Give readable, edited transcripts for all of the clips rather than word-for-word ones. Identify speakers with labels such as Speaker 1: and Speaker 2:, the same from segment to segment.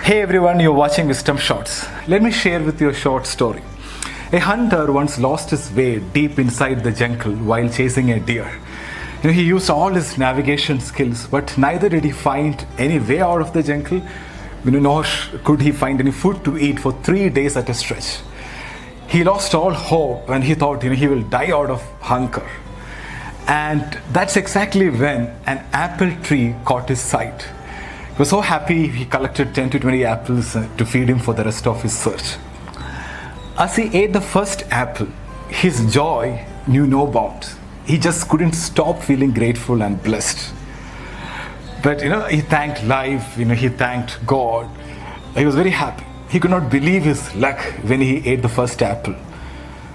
Speaker 1: Hey everyone, you're watching Wisdom Shots. Let me share with you a short story. A hunter once lost his way deep inside the jungle while chasing a deer. He used all his navigation skills, but neither did he find any way out of the jungle, nor could he find any food to eat for 3 days at a stretch. He lost all hope and he thought he will die out of hunger. And that's exactly when an apple tree caught his sight. He was so happy he collected 10 to 20 apples to feed him for the rest of his search. As he ate the first apple, his joy knew no bounds. He just couldn't stop feeling grateful and blessed. But he thanked life, he thanked God. He was very happy. He could not believe his luck when he ate the first apple.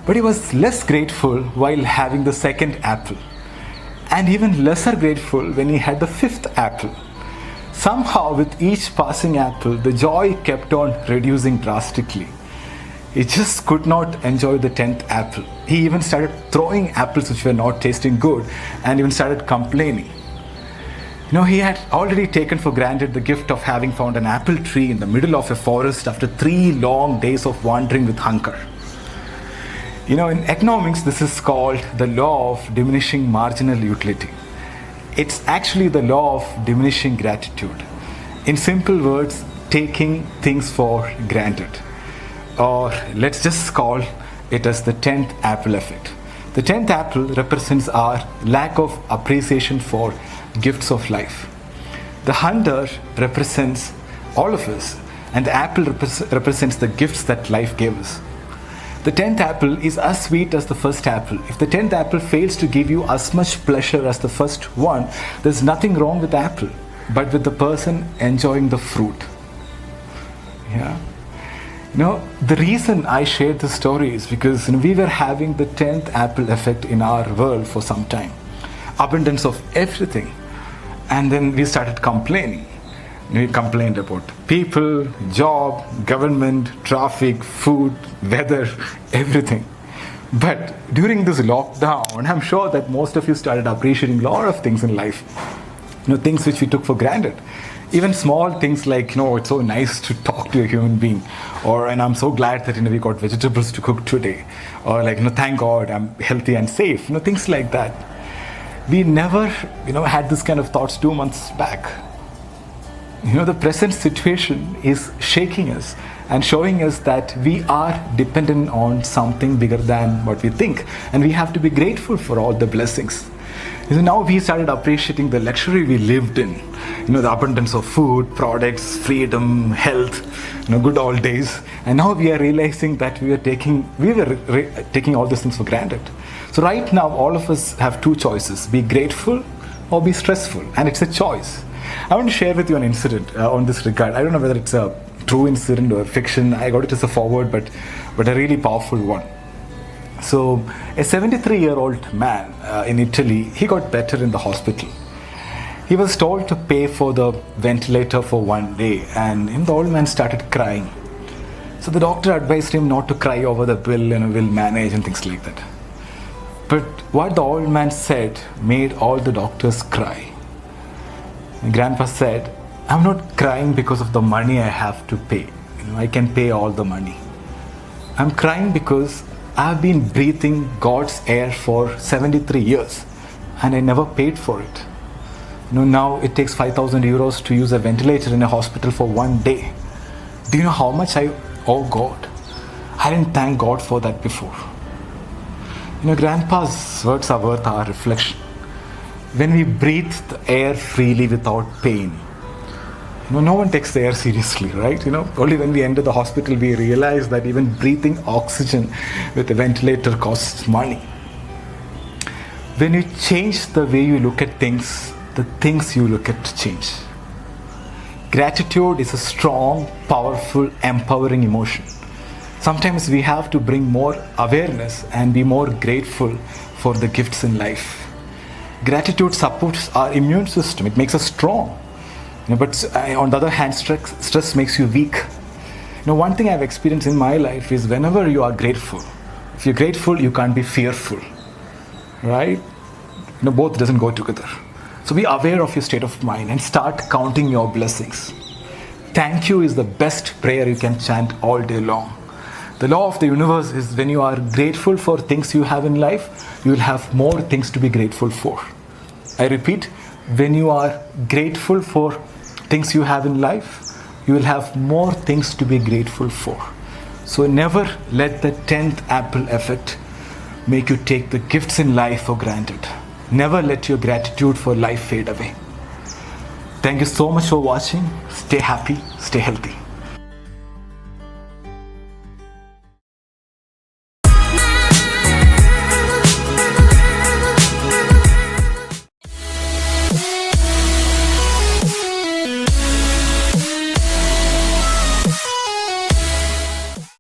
Speaker 1: But he was less grateful while having the second apple. And even lesser grateful when he had the fifth apple. Somehow, with each passing apple, the joy kept on reducing drastically. He just could not enjoy the 10th apple. He even started throwing apples which were not tasting good and even started complaining. He had already taken for granted the gift of having found an apple tree in the middle of a forest after 3 long days of wandering with hunger. In economics, this is called the law of diminishing marginal utility. It's actually the law of diminishing gratitude. In simple words, taking things for granted. Or let's just call it as the 10th apple effect. The 10th apple represents our lack of appreciation for gifts of life. The hunter represents all of us, and the apple represents the gifts that life gave us. The 10th apple is as sweet as the first apple. If the 10th apple fails to give you as much pleasure as the first one, there's nothing wrong with the apple, but with the person enjoying the fruit. Yeah. The reason I shared this story is because we were having the 10th apple effect in our world for some time. Abundance of everything. And then we started complaining. We complained about people, job, government, traffic, food, weather, everything. But during this lockdown, I'm sure that most of you started appreciating a lot of things in life. Things which we took for granted. Even small things like, it's so nice to talk to a human being. And I'm so glad that, we got vegetables to cook today. Or thank God I'm healthy and safe. Things like that. We never, had this kind of thoughts 2 months back. The present situation is shaking us and showing us that we are dependent on something bigger than what we think. And we have to be grateful for all the blessings. Now we started appreciating the luxury we lived in. The abundance of food, products, freedom, health, good old days. And now we are realizing that we were taking all these things for granted. So right now, all of us have 2 choices: be grateful or be stressful. And it's a choice. I want to share with you an incident on this regard. I don't know whether it's a true incident or fiction. I got it as a forward, but a really powerful one. So a 73-year-old man in Italy, he got better in the hospital. He was told to pay for the ventilator for 1 day, and the old man started crying. So the doctor advised him not to cry over the bill, we'll manage and things like that. But what the old man said made all the doctors cry. And Grandpa said, I'm not crying because of the money I have to pay. I can pay all the money. I'm crying because I've been breathing God's air for 73 years and I never paid for it. Now it takes 5,000 euros to use a ventilator in a hospital for 1 day. Do you know how much I owe God? I didn't thank God for that before. Grandpa's words are worth our reflection. When we breathe the air freely without pain, no one takes the air seriously, right? Only when we enter the hospital, we realize that even breathing oxygen with a ventilator costs money. When you change the way you look at things, the things you look at change. Gratitude is a strong, powerful, empowering emotion. Sometimes we have to bring more awareness and be more grateful for the gifts in life. Gratitude supports our immune system. It makes us strong. But on the other hand, stress makes you weak. One thing I've experienced in my life is whenever you are grateful, if you're grateful, you can't be fearful, right? Both doesn't go together. So be aware of your state of mind and start counting your blessings. Thank you is the best prayer you can chant all day long. The law of the universe is when you are grateful for things you have in life, you will have more things to be grateful for. I repeat, when you are grateful for things you have in life, you will have more things to be grateful for. So never let the 10th apple effect make you take the gifts in life for granted. Never let your gratitude for life fade away. Thank you so much for watching. Stay happy, stay healthy.